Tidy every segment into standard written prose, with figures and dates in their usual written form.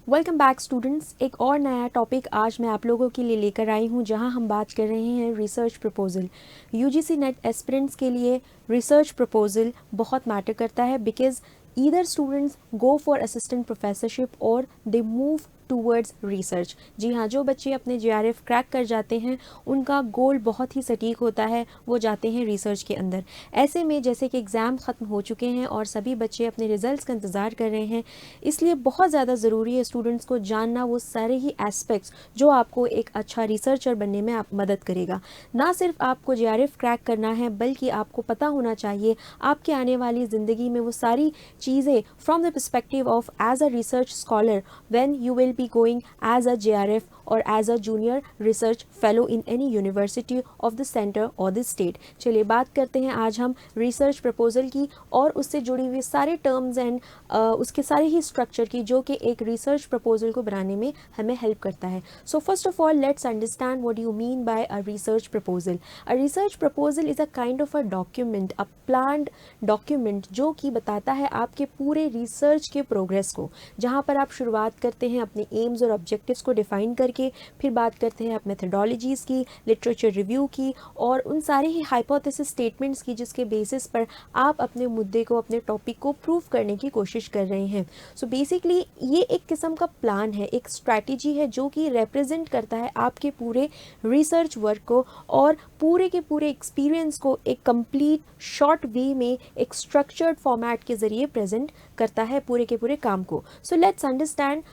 Welcome back students. एक और नया टॉपिक आज मैं आप लोगों के लिए लेकर आई हूं, जहां हम बात कर रहे हैं research proposal. UGC net aspirants के लिए रिसर्च प्रपोजल बहुत मैटर करता है, because either students go for assistant professorship और दे मूव टूवर्ड्स रिसर्च। जी हाँ, जो बच्चे अपने जेआरएफ क्रैक कर जाते हैं उनका गोल बहुत ही सटीक होता है, वो जाते हैं रिसर्च के अंदर। ऐसे में जैसे कि एग्ज़ाम ख़त्म हो चुके हैं और सभी बच्चे अपने रिजल्ट्स का इंतज़ार कर रहे हैं, इसलिए बहुत ज़्यादा ज़रूरी है स्टूडेंट्स को जानना वो सारे ही एस्पेक्ट्स जो आपको एक अच्छा रिसर्चर बनने में आप मदद करेगा। ना सिर्फ आपको जेआरएफ क्रैक करना है, बल्कि आपको पता होना चाहिए आपके आने वाली ज़िंदगी में वो सारी चीज़ें from the perspective of as a research scholar when you will be going as a JRF or as a junior research fellow in any university of the center or the state। चलिए बात करते हैं आज हम research proposal की और उससे जुड़ी हुई सारे टर्म्स एंड उसके सारे ही स्ट्रक्चर की, जो कि एक रिसर्च प्रपोजल को बनाने में हमें हेल्प करता है। So first of all let's understand what you mean by a research proposal. A research proposal is a kind of a document, a planned document, जो कि बताता है आपके पूरे रिसर्च के प्रोग्रेस को, जहाँ पर आप शुरुआत करते हैं अपने एम्स और ऑब्जेक्टिव्स को डिफाइन करके, फिर बात करते हैं आप मेथडोलॉजीज़ की, लिटरेचर रिव्यू की और उन सारे ही हाइपोथेसिस स्टेटमेंट्स की, जिसके बेसिस पर आप अपने मुद्दे को, अपने टॉपिक को प्रूव करने की कोशिश कर रहे हैं। सो बेसिकली ये एक किस्म का प्लान है, एक स्ट्रैटेजी है, जो कि रिप्रेजेंट करता है आपके पूरे रिसर्च वर्क को और पूरे के पूरे एक्सपीरियंस को एक कंप्लीट शॉर्ट वे में एक स्ट्रक्चर्ड फॉर्मेट के ज़रिए प्रेजेंट करता है पूरे के पूरे काम को। So let's understand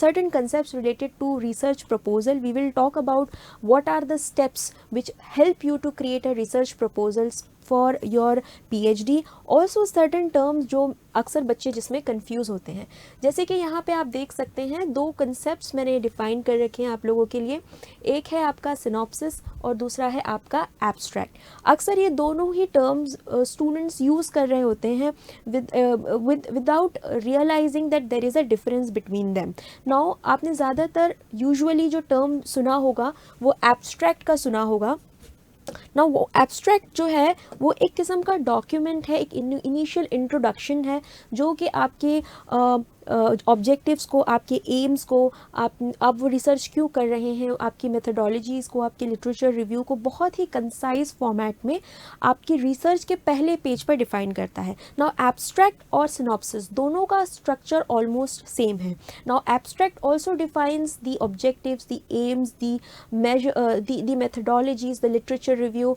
certain concepts related to research proposal. We will talk about what are the steps which help you to create a research proposals for your PhD। Also certain terms जो अक्सर बच्चे जिसमें confuse होते हैं, जैसे कि यहाँ पे आप देख सकते हैं दो कंसेप्ट्स मैंने डिफाइन कर रखे हैं आप लोगों के लिए। एक है आपका सिनॉप्सिस और दूसरा है आपका एब्स्ट्रैक्ट। अक्सर ये दोनों ही टर्म्स स्टूडेंट्स यूज़ कर रहे होते हैं without realizing that there is a difference between them. Now आपने ज़्यादातर यूजुअली जो टर्म सुना होगा वो एब्स्ट्रैक्ट का सुना होगा। ना वो एब्स्ट्रैक्ट जो है वो एक किस्म का डॉक्यूमेंट है, एक इनिशियल इंट्रोडक्शन है, जो कि आपके ऑब्जेक्टिव्स को, आपके एम्स को, आप वो रिसर्च क्यों कर रहे हैं, आपकी मेथडोलॉजीज़ को, आपके लिटरेचर रिव्यू को बहुत ही कंसाइज फॉर्मेट में आपकी रिसर्च के पहले पेज पर डिफाइन करता है। नाउ एब्स्ट्रैक्ट और सिनॉप्सिस दोनों का स्ट्रक्चर ऑलमोस्ट सेम है। Now abstract also defines the objectives, the AIIMS, the methodologies, the literature review,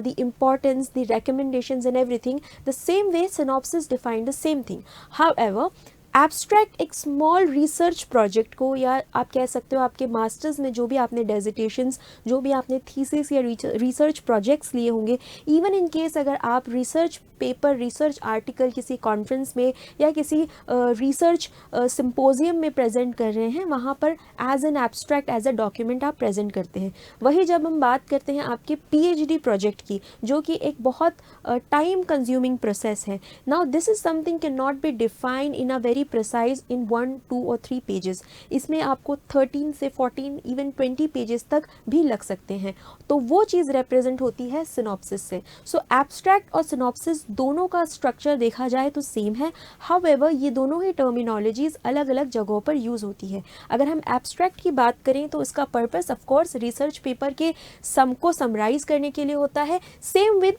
the importance, the recommendations and everything. The same way synopsis define the same thing. However, abstract एक small research project को, या आप कह सकते हो आपके masters में जो भी आपने डेजिटेशंस, जो भी आपने थीसिस या रिसर्च प्रोजेक्ट्स लिए होंगे, इवन इन केस अगर आप रिसर्च पेपर, रिसर्च आर्टिकल किसी कॉन्फ्रेंस में या किसी रिसर्च सिंपोजियम में प्रेजेंट कर रहे हैं, वहाँ पर as an abstract, as a document आप प्रेजेंट करते हैं। वही जब हम बात करते हैं आपके PhD प्रोजेक्ट की, जो कि एक बहुत टाइम कंज्यूमिंग प्रोसेस है, now this is something can not be defined in a very precise इन 1, 2 और 3 पेजेस। इसमें आपको 13 से 14 इवन 20 पेजेस तक भी लग सकते हैं। तो वो चीज़ रिप्रेजेंट होती है सिनॉप्सिस से। सो एब्स्ट्रैक्ट और सिनॉप्सिस दोनों का स्ट्रक्चर देखा जाए तो सेम है। हाउएवर ये दोनों ही टर्मिनोलॉजीज अलग अलग जगहों पर यूज़ होती है। अगर हम एब्स्ट्रैक्ट की बात करें तो इसका purpose of course research paper के सम को समराइज करने के लिए होता है। सेम विद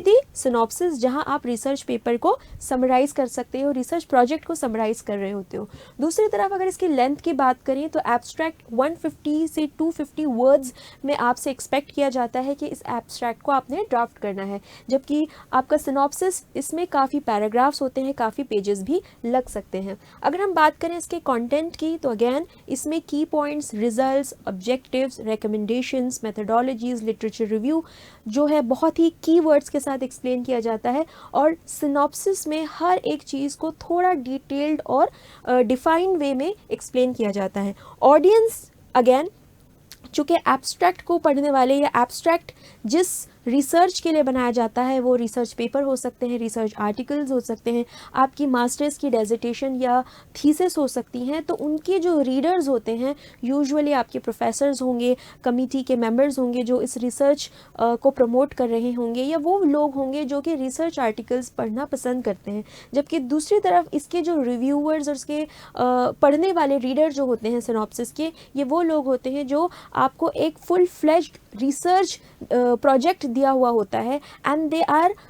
द सिनॉप्सिस, जहां आप रिसर्च पेपर को समराइज कर सकते हो, रिसर्च प्रोजेक्ट को समराइज कर रहे होते हो। दूसरी तरफ अगर इसकी लेंथ की बात करें तो एब्स्ट्रैक्ट 150 से 250 वर्ड्स में आपसे एक्सपेक्ट किया जाता है कि इस एब्स्ट्रैक्ट को आपने ड्राफ्ट करना है, जबकि आपका सिनॉप्सिस इसमें काफ़ी पैराग्राफ्स होते हैं, काफ़ी पेजेस भी लग सकते हैं। अगर हम बात करें इसके कंटेंट की तो अगेन इसमें की points, results, objectives, recommendations, methodologies, literature review जो है बहुत ही कीवर्ड्स के साथ एक्सप्लेन किया जाता है, और सिनॉप्सिस में हर एक चीज़ को थोड़ा डिटेल्ड और डिफाइंड वे में एक्सप्लेन किया जाता है। ऑडियंस अगेन, चूँकि एब्स्ट्रैक्ट को पढ़ने वाले या एब्स्ट्रैक्ट जिस रिसर्च के लिए बनाया जाता है वो रिसर्च पेपर हो सकते हैं, रिसर्च आर्टिकल्स हो सकते हैं, आपकी मास्टर्स की डेजिटेशन या थीसिस हो सकती हैं। तो उनके जो रीडर्स होते हैं यूजुअली आपके प्रोफेसर्स होंगे, कमिटी के मेंबर्स होंगे जो इस रिसर्च को प्रमोट कर रहे होंगे, या वो लोग होंगे जो कि रिसर्च आर्टिकल्स पढ़ना पसंद करते हैं। जबकि दूसरी तरफ इसके जो रिव्यूअर्स और इसके पढ़ने वाले रीडर जो होते हैं सिनॉप्सिस के, ये वो लोग होते हैं जो आपको एक फुल फ्लेज्ड रिसर्च प्रोजेक्ट दिया हुआ होता है, and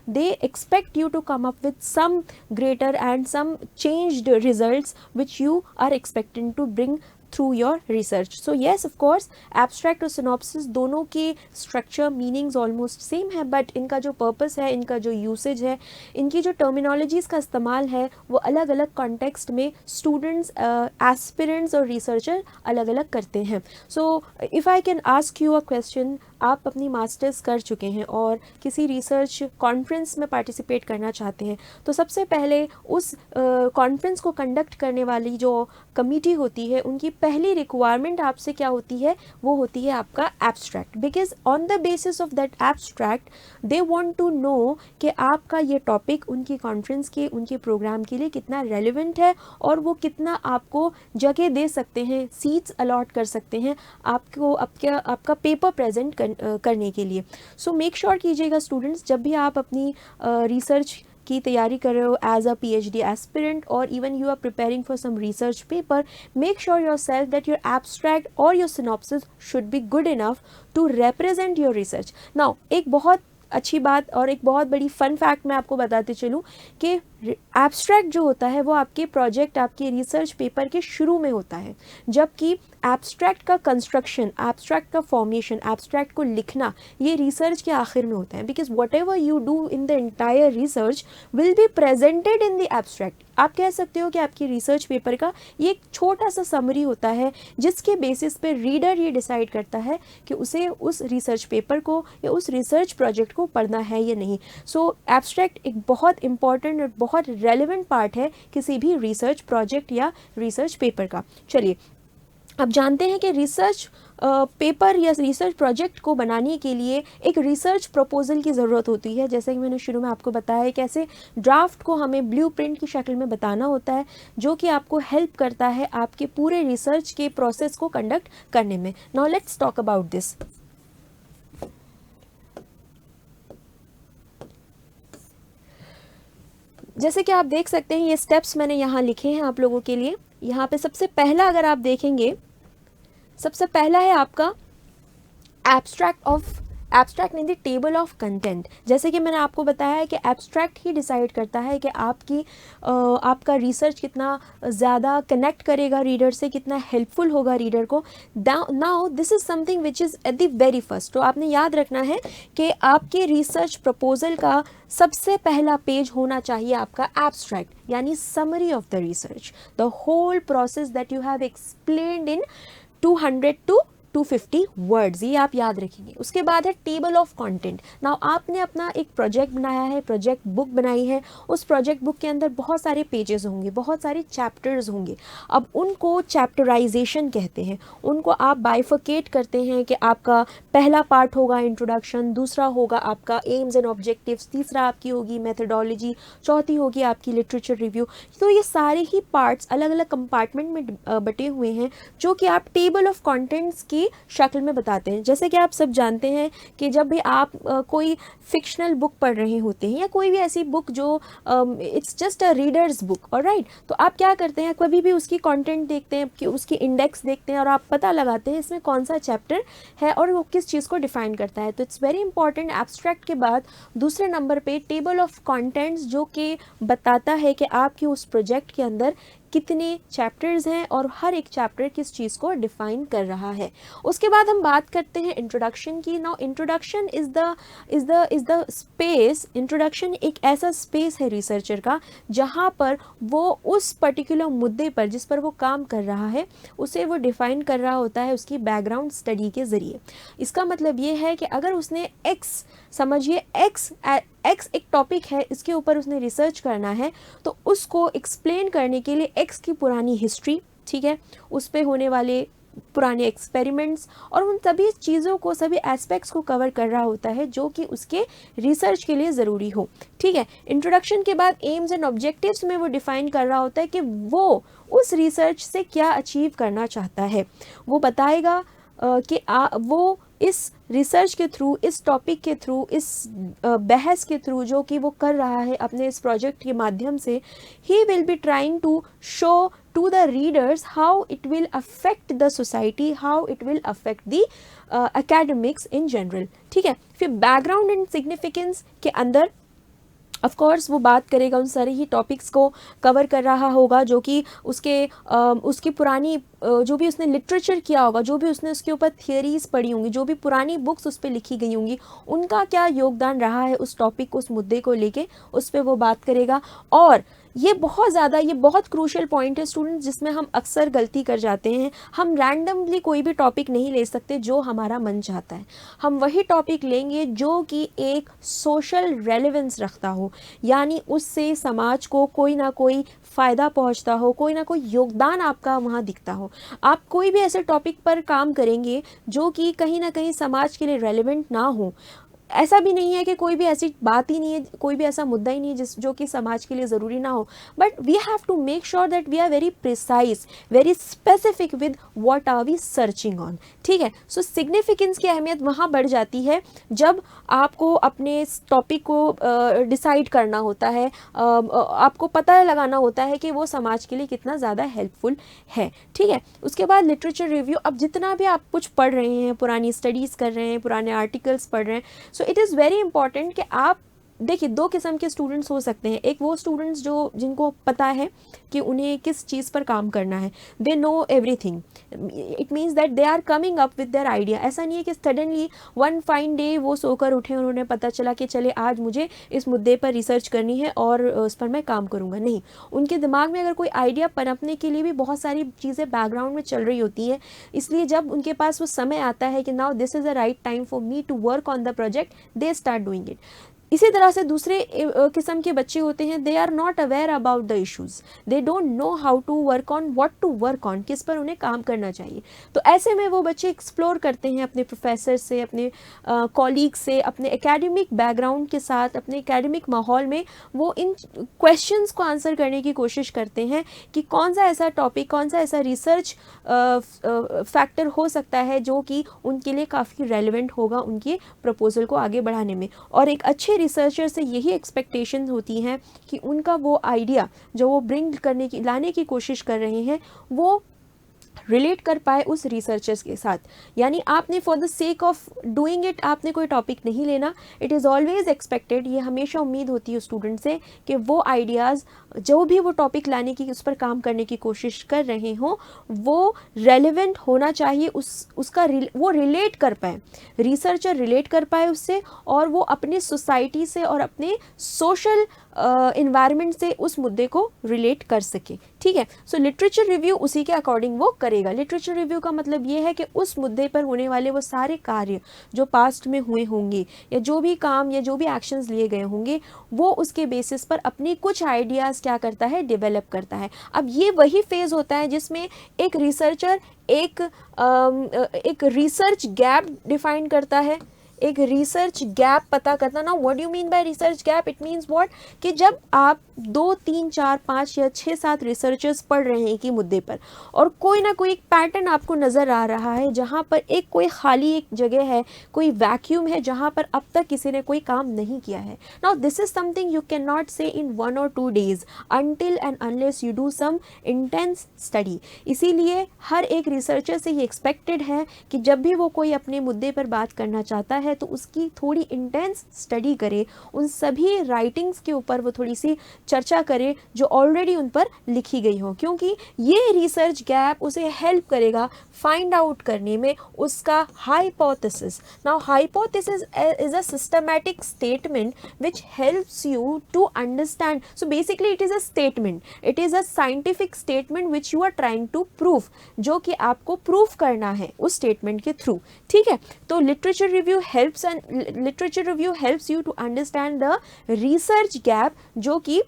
they expect you to come up with some greater and some changed results which you are expecting to bring through your research. So yes, of course abstract और synopsis दोनों के structure meanings almost same है, but इनका जो purpose है, इनका जो usage है, इनकी जो टर्मिनोलॉजीज़ का इस्तेमाल है, वो अलग अलग कॉन्टेक्स्ट में स्टूडेंट्स, एस्पिरेंट्स और रिसर्चर अलग अलग करते हैं। So if I can ask you a question, आप अपनी मास्टर्स कर चुके हैं और किसी रिसर्च कॉन्फ्रेंस में पार्टिसिपेट करना चाहते हैं, तो सबसे पहले उस कॉन्फ्रेंस को कंडक्ट करने वाली जो कमिटी होती है, उनकी पहली रिक्वायरमेंट आपसे क्या होती है? वो होती है आपका abstract, because on the basis of that abstract they want to know कि आपका ये टॉपिक उनकी कॉन्फ्रेंस के, उनके प्रोग्राम के लिए कितना रेलिवेंट है और वो कितना आपको जगह दे सकते हैं, सीट्स अलॉट कर सकते हैं आपको आपका पेपर प्रेजेंट करने के लिए। सो मेक श्योर कीजिएगा स्टूडेंट्स, जब भी आप अपनी रिसर्च की तैयारी कर रहे हो एज अ PhD एस्पिरेंट और even you are preparing for some research paper, make sure yourself that your abstract और your synopsis should be good enough to represent your research. Now एक बहुत अच्छी बात और एक बहुत बड़ी फन फैक्ट मैं आपको बताते चलूँ कि एब्स्ट्रैक्ट जो होता है वो आपके प्रोजेक्ट, आपके रिसर्च पेपर के शुरू में होता है, जबकि एब्स्ट्रैक्ट का कंस्ट्रक्शन, एब्स्ट्रैक्ट का फॉर्मेशन, एब्स्ट्रैक्ट को लिखना, ये रिसर्च के आखिर में होता है। Because what ever you do in the entire research will be presented in the abstract. आप कह सकते हो कि आपकी रिसर्च पेपर का ये एक छोटा सा समरी होता है, जिसके बेसिस पे रीडर ये डिसाइड करता है कि उसे उस रिसर्च पेपर को या उस रिसर्च प्रोजेक्ट को पढ़ना है या नहीं। सो एब्स्ट्रैक्ट एक बहुत इंपॉर्टेंट और बहुत रेलिवेंट पार्ट है किसी भी रिसर्च प्रोजेक्ट या रिसर्च पेपर का। चलिए अब जानते हैं कि रिसर्च पेपर या रिसर्च प्रोजेक्ट को बनाने के लिए एक रिसर्च प्रपोजल की ज़रूरत होती है। जैसे कि मैंने शुरू में आपको बताया है कैसे ड्राफ्ट को हमें ब्लूप्रिंट की शक्ल में बताना होता है, जो कि आपको हेल्प करता है आपके पूरे रिसर्च के प्रोसेस को कंडक्ट करने में। Now let's talk about this. जैसे कि आप देख सकते हैं ये स्टेप्स मैंने यहाँ लिखे हैं आप लोगों के लिए। यहाँ पे सबसे पहला अगर आप देखेंगे, सबसे पहला है आपका एब्स्ट्रैक्ट नहीं, द टेबल ऑफ कंटेंट। जैसे कि मैंने आपको बताया है कि एब्स्ट्रैक्ट ही डिसाइड करता है कि आपका रिसर्च कितना ज़्यादा कनेक्ट करेगा रीडर से, कितना हेल्पफुल होगा रीडर को। Now this is something which is at the very first. तो आपने याद रखना है कि आपके रिसर्च प्रपोजल का सबसे पहला पेज होना चाहिए आपका एब्स्ट्रैक्ट, यानी summary of the research, the whole process that you have explained in 200 to 250 words, ये आप याद रखेंगे। उसके बाद है टेबल ऑफ कंटेंट। नाउ आपने अपना एक प्रोजेक्ट बनाया है, प्रोजेक्ट बुक बनाई है, उस प्रोजेक्ट बुक के अंदर बहुत सारे पेजेस होंगे, बहुत सारे चैप्टर्स होंगे। अब उनको चैप्टराइजेशन कहते हैं, उनको आप बाइफिकेट करते हैं कि आपका पहला पार्ट होगा इंट्रोडक्शन, दूसरा होगा आपका एम्स एंड ऑब्जेक्टिव्स, तीसरा आपकी होगी मेथडोलॉजी, चौथी होगी आपकी लिटरेचर रिव्यू। तो ये सारे ही पार्ट्स अलग अलग कंपार्टमेंट में बटे हुए हैं, जो कि आप टेबल ऑफ कंटेंट्स की शक्ल में बताते हैं। जैसे कि आप सब जानते हैं कि जब भी आप कोई फिक्शनल बुक पढ़ रहे होते हैं या कोई भी ऐसी बुक जो it's just a readers book, alright, तो आप क्या करते हैं, कभी भी उसकी कंटेंट देखते हैं, कि उसकी इंडेक्स देखते हैं और आप पता लगाते हैं इसमें कौन सा चैप्टर है और वो किस चीज़ को डिफाइन करता है। तो इट्स वेरी इंपॉर्टेंट एब्स्ट्रैक्ट के बाद दूसरे नंबर पे टेबल ऑफ कंटेंट्स, जो कि बताता है कि आपके उस प्रोजेक्ट के अंदर कितने चैप्टर्स हैं और हर एक चैप्टर किस चीज़ को डिफाइन कर रहा है। उसके बाद हम बात करते हैं इंट्रोडक्शन की। Now introduction is the space, introduction एक ऐसा स्पेस है रिसर्चर का जहाँ पर वो उस पर्टिकुलर मुद्दे पर जिस पर वो काम कर रहा है उसे वो डिफाइन कर रहा होता है उसकी बैकग्राउंड स्टडी के ज़रिए। इसका मतलब ये है कि अगर उसने समझिए एक्स एक टॉपिक है, इसके ऊपर उसने रिसर्च करना है, तो उसको एक्सप्लेन करने के लिए एक्स की पुरानी हिस्ट्री, ठीक है, उस पे होने वाले पुराने एक्सपेरिमेंट्स और उन सभी चीज़ों को, सभी एस्पेक्ट्स को कवर कर रहा होता है जो कि उसके रिसर्च के लिए ज़रूरी हो। ठीक है, इंट्रोडक्शन के बाद एम्स एंड ऑब्जेक्टिव्स में वो डिफाइन कर रहा होता है कि वो उस रिसर्च से क्या अचीव करना चाहता है। वो बताएगा कि वो इस रिसर्च के थ्रू, इस टॉपिक के थ्रू, इस बहस के थ्रू जो कि वो कर रहा है अपने इस प्रोजेक्ट के माध्यम से, he will be trying to show to the readers how it will affect the society, how it will affect the academics in general. ठीक है, फिर बैकग्राउंड एंड सिग्निफिकेंस के अंदर ऑफ कोर्स वो बात करेगा, उन सारे ही टॉपिक्स को कवर कर रहा होगा जो कि उसकी पुरानी जो भी उसने लिटरेचर किया होगा, जो भी उसने उसके ऊपर थियरीज पढ़ी होंगी, जो भी पुरानी बुक्स उस पर लिखी गई होंगी, उनका क्या योगदान रहा है उस टॉपिक, उस मुद्दे को लेके, उस पर वो बात करेगा। और ये बहुत क्रूशियल पॉइंट है स्टूडेंट्स, जिसमें हम अक्सर गलती कर जाते हैं। हम रैंडमली कोई भी टॉपिक नहीं ले सकते जो हमारा मन चाहता है। हम वही टॉपिक लेंगे जो कि एक सोशल रेलेवेंस रखता हो, यानी उससे समाज को कोई ना कोई फ़ायदा पहुंचता हो, कोई ना कोई योगदान आपका वहाँ दिखता हो। आप कोई भी ऐसे टॉपिक पर काम करेंगे जो कि कहीं ना कहीं समाज के लिए रेलेवेंट ना हो। ऐसा भी नहीं है कि कोई भी ऐसी बात ही नहीं है, कोई भी ऐसा मुद्दा ही नहीं है जो कि समाज के लिए ज़रूरी ना हो, but we have to make sure that we are very precise, very specific with what are we searching on. ठीक है, सो सिग्निफिकेंस की अहमियत वहाँ बढ़ जाती है जब आपको अपने टॉपिक को डिसाइड करना होता है, आपको पता लगाना होता है कि वो समाज के लिए कितना ज़्यादा हेल्पफुल है। ठीक है, उसके बाद लिटरेचर रिव्यू। अब जितना भी आप कुछ पढ़ रहे हैं, पुरानी स्टडीज़ कर रहे हैं, पुराने आर्टिकल्स पढ़ रहे हैं, so it is very important कि आप देखिए, दो किस्म के स्टूडेंट्स हो सकते हैं। एक वो स्टूडेंट्स जिनको पता है कि उन्हें किस चीज़ पर काम करना है, they know everything, it means that they are coming up with their idea. ऐसा नहीं है कि सडनली वन फाइन डे वो सोकर उठे, उन्होंने पता चला कि चले आज मुझे इस मुद्दे पर रिसर्च करनी है और उस पर मैं काम करूँगा। नहीं, उनके दिमाग में अगर कोई आइडिया पनपने के लिए भी बहुत सारी चीज़ें बैकग्राउंड में चल रही होती हैं। इसलिए जब उनके पास वो समय आता है कि now this is the right time for me to work on the project, they start doing it. इसी तरह से दूसरे किस्म के बच्चे होते हैं, they are not aware about the issues, they don't know how to work on, what to work on, किस पर उन्हें काम करना चाहिए। तो ऐसे में वो बच्चे एक्सप्लोर करते हैं अपने प्रोफेसर से, अपने कॉलीग से, अपने एकेडमिक बैकग्राउंड के साथ, अपने एकेडमिक माहौल में वो इन क्वेश्चंस को आंसर करने की कोशिश करते हैं कि कौन सा ऐसा टॉपिक, कौन सा ऐसा रिसर्च फैक्टर हो सकता है जो कि उनके लिए काफ़ी रेलिवेंट होगा उनके प्रपोजल को आगे बढ़ाने में। और एक अच्छे रिसर्चर से यही एक्सपेक्टेशन होती हैं कि उनका वो आइडिया जो वो लाने की कोशिश कर रहे हैं, वो रिलेट कर पाए उस रिसर्चर्स के साथ। यानी आपने for the sake of doing it आपने कोई टॉपिक नहीं लेना। इट इज़ ऑलवेज एक्सपेक्टेड, ये हमेशा उम्मीद होती है स्टूडेंट से कि वो आइडियाज़ जो भी वो टॉपिक लाने की, उस पर काम करने की कोशिश कर रहे हों, वो रेलेवेंट होना चाहिए, वो रिलेट कर पाए, रिसर्चर रिलेट कर पाए उससे, और वो अपने सोसाइटी से और अपने सोशल इन्वायरमेंट से उस मुद्दे को रिलेट कर सके। ठीक है, सो लिटरेचर रिव्यू उसी के अकॉर्डिंग वो करेगा। लिटरेचर रिव्यू का मतलब ये है कि उस मुद्दे पर होने वाले वो सारे कार्य जो पास्ट में हुए होंगे, या जो भी काम या जो भी एक्शंस लिए गए होंगे, वो उसके बेसिस पर अपनी कुछ आइडियाज़ क्या करता है, डेवलप करता है। अब ये वही फेज़ होता है जिसमें एक रिसर्चर एक रिसर्च गैप डिफाइन करता है, एक रिसर्च गैप पता करना। ना what do mean by research gap? It means what, कि जब आप 2, 3, 4, 5 या 6, 7 रिसर्चर्स पढ़ रहे हैं एक ही मुद्दे पर, और कोई ना कोई एक पैटर्न आपको नज़र आ रहा है जहाँ पर कोई खाली एक जगह है, कोई वैक्यूम है जहाँ पर अब तक किसी ने कोई काम नहीं किया है। Now this is something you can not से इन 1 or 2 days until and unless you do some intense study। इसीलिए हर एक रिसर्चर से ये एक्सपेक्टेड है कि जब भी वो कोई अपने मुद्दे पर बात करना चाहता है तो उसकी थोड़ी इंटेंस स्टडी करे, उन सभी राइटिंग्स के ऊपर वो थोड़ी सी चर्चा करे जो ऑलरेडी उन पर लिखी गई हो, क्योंकि ये रिसर्च गैप उसे हेल्प करेगा फाइंड आउट करने में उसका hypothesis. Now hypothesis is a systematic statement which helps you to understand. So basically it is a statement, it is a scientific statement which you are trying to prove, जो कि आपको proof करना है उस statement के through. ठीक है, तो literature review helps you to understand the research gap जो कि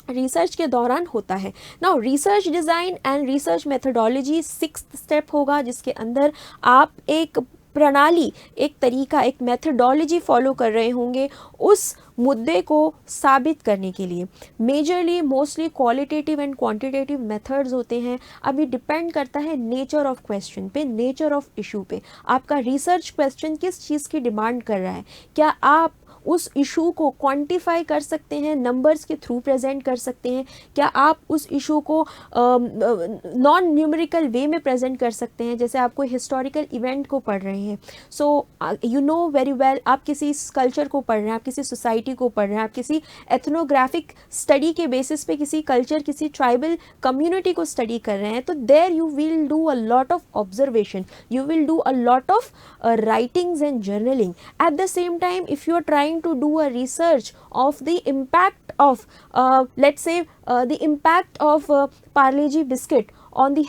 रिसर्च के दौरान होता है। Now research design and research methodology 6th step होगा, जिसके अंदर आप एक प्रणाली, एक तरीका, एक मेथोडोलॉजी फॉलो कर रहे होंगे उस मुद्दे को साबित करने के लिए। Majorly mostly qualitative and quantitative methods होते हैं। अब ये डिपेंड करता है नेचर ऑफ क्वेश्चन पे, नेचर ऑफ इशू पे। आपका रिसर्च क्वेश्चन किस चीज़ की डिमांड कर रहा है, क्या आप उस इशू को क्वांटिफाई कर सकते हैं, नंबर्स के थ्रू प्रेजेंट कर सकते हैं, क्या आप उस इशू को नॉन न्यूमेरिकल वे में प्रेजेंट कर सकते हैं, जैसे आप कोई हिस्टोरिकल इवेंट को पढ़ रहे हैं। So you know very well, आप किसी कल्चर को पढ़ रहे हैं, आप किसी सोसाइटी को पढ़ रहे हैं, आप किसी एथनोग्राफिक स्टडी के बेसिस पे किसी कल्चर, किसी ट्राइबल कम्युनिटी को स्टडी कर रहे हैं, तो there you will do a lot of observation, you will do a lot of writings and journaling. At the same time, if you are trying to do a research of the impact of let's say the impact of Parle-G biscuit on the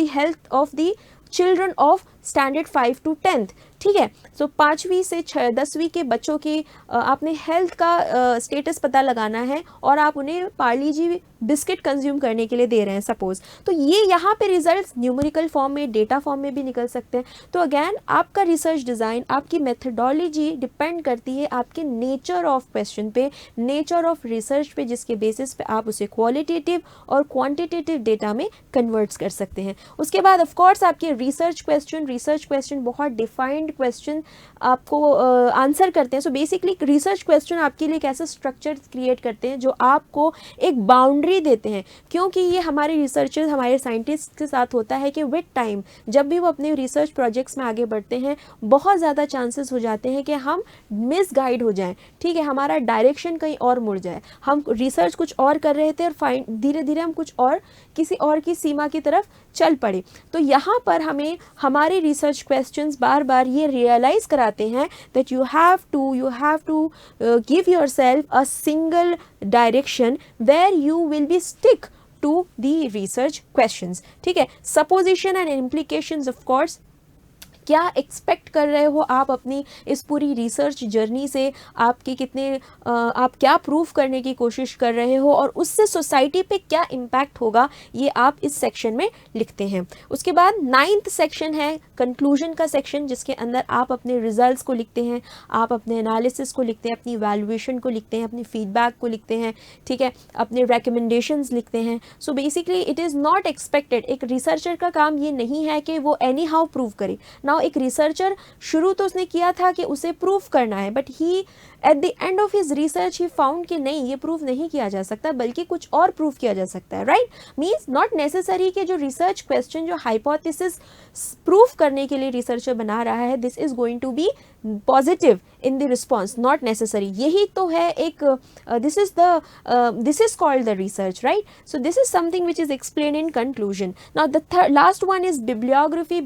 health of the children of standard 5 to 10th, ठीक है। सो 5वीं से 10वीं के बच्चों की आपने health का स्टेटस पता लगाना है और आप उन्हें पार्ली-जी बिस्किट कंज्यूम करने के लिए दे रहे हैं सपोज, तो ये यहाँ पे रिजल्ट्स न्यूमेरिकल फॉर्म में, डेटा फॉर्म में भी निकल सकते हैं। तो अगेन आपका रिसर्च डिज़ाइन, आपकी मेथडोलॉजी डिपेंड करती है आपके नेचर ऑफ क्वेश्चन पे, नेचर ऑफ रिसर्च पे, जिसके बेसिस पे आप उसे क्वालिटेटिव और क्वांटिटेटिव डेटा में कन्वर्ट्स कर सकते हैं। उसके बाद ऑफ कोर्स आपके रिसर्च क्वेश्चन बहुत डिफाइंड क्वेश्चन आपको आंसर करते हैं। सो बेसिकली रिसर्च क्वेश्चन आपके लिए एक ऐसा स्ट्रक्चर क्रिएट करते हैं जो आपको एक बाउंड्री देते हैं, क्योंकि ये हमारे रिसर्चर्स, हमारे साइंटिस्ट के साथ होता है कि विद टाइम जब भी वो अपने रिसर्च प्रोजेक्ट्स में आगे बढ़ते हैं, बहुत ज़्यादा चांसेस हो जाते हैं कि हम मिसगाइड हो जाएं, ठीक है, हमारा डायरेक्शन कहीं और मुड़ जाए। हम रिसर्च कुछ और कर रहे थे और धीरे धीरे हम कुछ और, किसी और की सीमा की तरफ चल पड़े। तो यहाँ पर हमें हमारे रिसर्च क्वेश्चंस बार बार ये रियलाइज़ कराते हैं that you have to give yourself a single direction where you will be stick to the research questions, ठीक है। supposition and implications of course, क्या एक्सपेक्ट कर रहे हो आप अपनी इस पूरी रिसर्च जर्नी से, आपके कितने आप क्या प्रूफ करने की कोशिश कर रहे हो और उससे सोसाइटी पे क्या इम्पैक्ट होगा, ये आप इस सेक्शन में लिखते हैं। उसके बाद 9th सेक्शन है कंक्लूजन का सेक्शन, जिसके अंदर आप अपने रिजल्ट्स को लिखते हैं, आप अपने एनालिसिस को लिखते हैं, अपनी वैल्यूएशन को लिखते हैं, अपनी फीडबैक को लिखते हैं, ठीक है, अपने रिकमेंडेशंस लिखते हैं। सो basically it is not expected, एक रिसर्चर का काम ये नहीं है कि वो एनी हाउ प्रूव करे। एक रिसर्चर शुरू तो उसने किया था कि उसे प्रूफ करना है, but he at the end of his research he found कि नहीं, ये प्रूफ नहीं किया जा सकता, बल्कि कुछ और प्रूफ किया जा सकता है, राइट। मीन्स नॉट नेसेसरी कि जो रिसर्च क्वेश्चन, जो हाइपोथेसिस प्रूफ करने के लिए रिसर्चर बना रहा है, this is going to be positive in the response, not necessary. यही तो है एक this is called the research, right. So this is something which is explain in conclusion. Now the last one is bibliography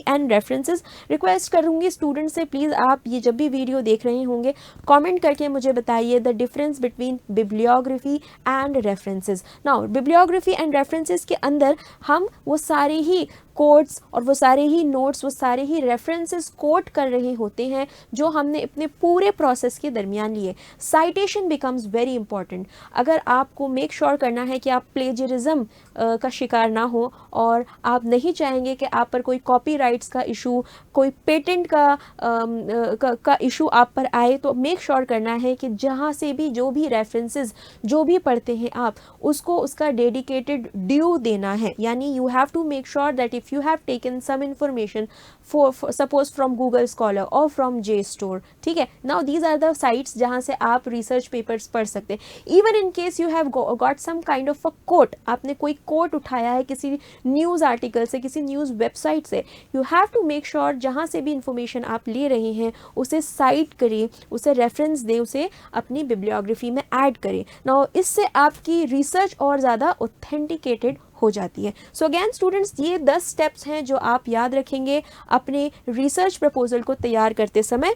and references. Request करूंगी student से, please आप ये जब भी वीडियो देख रहे होंगे कमेंट करके मुझे बताइए the difference between bibliography and references. Now bibliography and references के अंदर हम वो सारे ही कोड्स और वो सारे ही नोट्स, वो सारे ही रेफरेंसेस कोट कर रहे होते हैं जो हमने अपने पूरे प्रोसेस के दरमियान लिए। Citation becomes very important. अगर आपको मेक श्योर करना है कि आप प्लेजरिज्म का शिकार ना हो और आप नहीं चाहेंगे कि आप पर कोई कॉपीराइट्स का इशू, कोई पेटेंट का इशू आप पर आए, तो मेक श्योर करना है कि जहाँ से भी जो भी रेफरेंसेस जो भी पढ़ते हैं आप उसको उसका डेडिकेटेड ड्यू देना है। यानी you have to make sure that if you have taken some information for suppose from Google Scholar or from JSTOR, ठीक है। Now these are the sites जहाँ से आप research papers पढ़ सकते हैं। Even in case you have got some kind of a quote, आपने कोई quote उठाया है किसी न्यूज़ आर्टिकल से, किसी न्यूज़ वेबसाइट से, you have to make sure जहाँ से भी information आप ले रहे हैं उसे साइट करें, उसे रेफरेंस दें, उसे अपनी बिब्लियोग्राफी में ऐड करें। Now इससे आपकी रिसर्च और ज़्यादा ऑथेंटिकेटेड हो जाती है। सो अगेन स्टूडेंट्स, ये 10 स्टेप्स हैं जो आप याद रखेंगे अपने रिसर्च प्रपोजल को तैयार करते समय।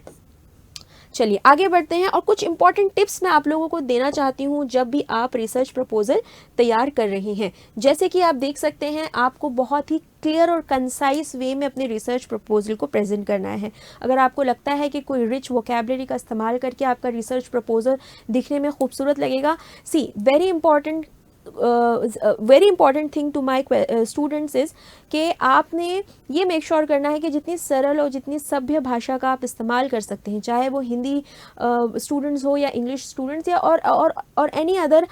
चलिए आगे बढ़ते हैं और कुछ इंपॉर्टेंट टिप्स मैं आप लोगों को देना चाहती हूँ जब भी आप रिसर्च प्रपोजल तैयार कर रहे हैं। जैसे कि आप देख सकते हैं, आपको बहुत ही क्लियर और कंसाइज वे में अपने रिसर्च प्रपोजल को प्रेजेंट करना है। अगर आपको लगता है कि कोई रिच वोकेबलरी का इस्तेमाल करके आपका रिसर्च प्रपोजल दिखने में खूबसूरत लगेगा, see very important thing to my students is कि आपने ये मेक श्योर करना है कि जितनी सरल और जितनी सभ्य भाषा का आप इस्तेमाल कर सकते हैं, चाहे वो हिंदी स्टूडेंट्स हो या इंग्लिश स्टूडेंट्स या और any other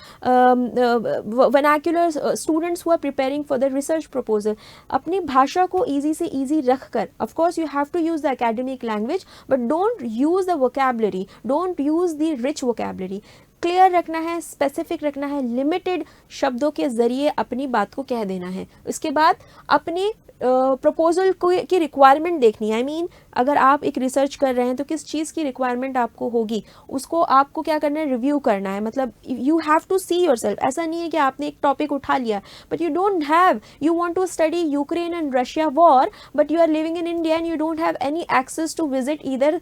vernacular students who are preparing for the research proposal, अपनी भाषा को ईजी से ईजी रख कर, of course you have to use the academic language but don't use the vocabulary, don't use the rich vocabulary. Clear रखना है, specific रखना है, लिमिटेड शब्दों के ज़रिए अपनी बात को कह देना है। इसके बाद अपनी प्रपोजल को की रिक्वायरमेंट देखनी है। आई मीन अगर आप एक रिसर्च कर रहे हैं तो किस चीज़ की रिक्वायरमेंट आपको होगी, उसको आपको क्या करना है, रिव्यू करना है। मतलब you have to see yourself. ऐसा नहीं है कि आपने एक टॉपिक उठा लिया but you don't have, you want to study Ukraine and Russia war but you are living in India and you don't have any access to visit either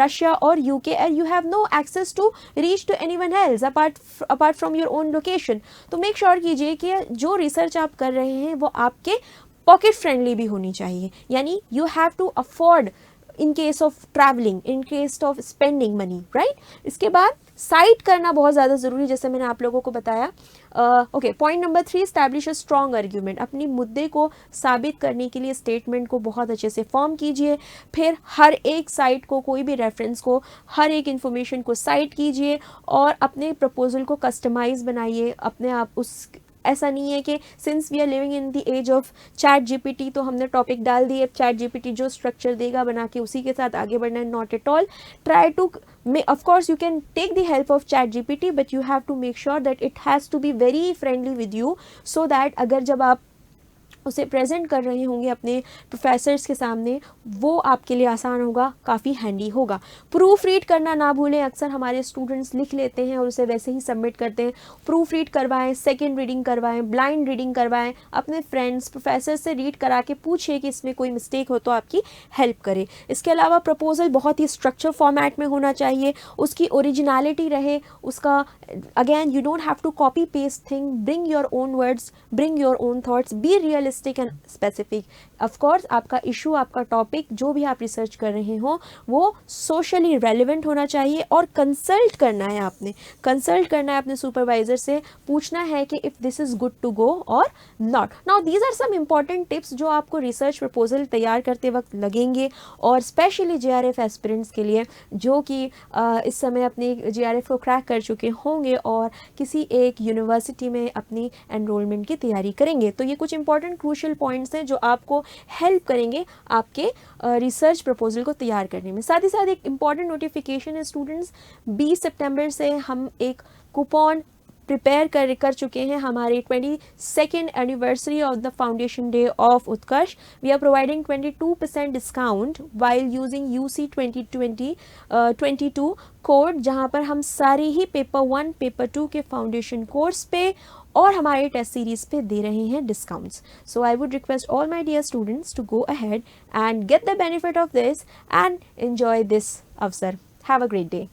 Russia or UK and you have no access to reach to anyone else apart from your own location. तो make sure कीजिए कि जो research आप कर रहे हैं वो आपके पॉकेट फ्रेंडली भी होनी चाहिए, यानी you have to afford in case of travelling, in case of spending money, right. इसके बाद साइट करना बहुत ज़्यादा ज़रूरी, जैसे मैंने आप लोगों को बताया। Okay, point number 3, establish a strong argument. अपनी मुद्दे को साबित करने के लिए स्टेटमेंट को बहुत अच्छे से फॉर्म कीजिए। फिर हर एक साइट को, कोई भी रेफरेंस को, हर एक इन्फॉर्मेशन को साइट कीजिए और अपने प्रपोजल को कस्टमाइज बनाइए अपने आप। उस ऐसा नहीं है कि since we are living in the age of chat GPT तो हमने टॉपिक डाल दिए, चैट जीपीटी जो स्ट्रक्चर देगा बना के उसी के साथ आगे बढ़ना है। Not at all. Try to, of course you can take the help of chat gpt but you have to make sure that it has to be very friendly with you so that अगर जब आप उसे present कर रहे होंगे अपने professors के सामने, वो आपके लिए आसान होगा, काफ़ी हैंडी होगा। प्रूफ रीड करना ना भूलें। अक्सर हमारे स्टूडेंट्स लिख लेते हैं और उसे वैसे ही सबमिट करते हैं। प्रूफ रीड करवाएं, सेकंड रीडिंग करवाएं, ब्लाइंड रीडिंग करवाएं। अपने फ्रेंड्स, प्रोफेसर से रीड करा के पूछिए कि इसमें कोई मिस्टेक हो तो आपकी हेल्प करें। इसके अलावा प्रपोजल बहुत ही स्ट्रक्चर फॉर्मेट में होना चाहिए, उसकी ओरिजिनलिटी रहे, उसका again you don't have to copy paste thing, bring your own words, bring your own thoughts, be realistic and specific. Of course आपका इशू, आपका टॉपिक, जो भी आप रिसर्च कर रहे हो वो सोशली रेलिवेंट होना चाहिए और कंसल्ट करना है आपने, कंसल्ट करना है अपने सुपरवाइजर से, पूछना है कि if this is good to go or not. Now these are some important tips जो आपको रिसर्च प्रपोजल तैयार करते वक्त लगेंगे और स्पेशली JRF एस्पिरेंट्स के लिए जो कि इस समय अपनी JRF को क्रैक कर चुके होंगे और किसी एक यूनिवर्सिटी में अपनी एनरोलमेंट की तैयारी करेंगे। तो ये कुछ इंपॉर्टेंट क्रूशियल पॉइंट्स हैं जो आपको हेल्प करेंगे आपके रिसर्च प्रपोजल को तैयार करने में। साथ ही साथ एक इम्पॉर्टेंट नोटिफिकेशन है स्टूडेंट्स, 20 सितंबर से हम एक कूपन प्रिपेयर कर चुके हैं हमारे 22nd anniversary of the foundation day of Utkarsh. We are providing 22% discount while using UC 2022 code, जहां पर हम सारे ही पेपर 1, पेपर 2 के फाउंडेशन कोर्स पे और हमारे टेस्ट सीरीज पे दे रहे हैं discounts. So I would request all my dear students to go ahead and get the benefit of this and enjoy this अवसर। Have a great day.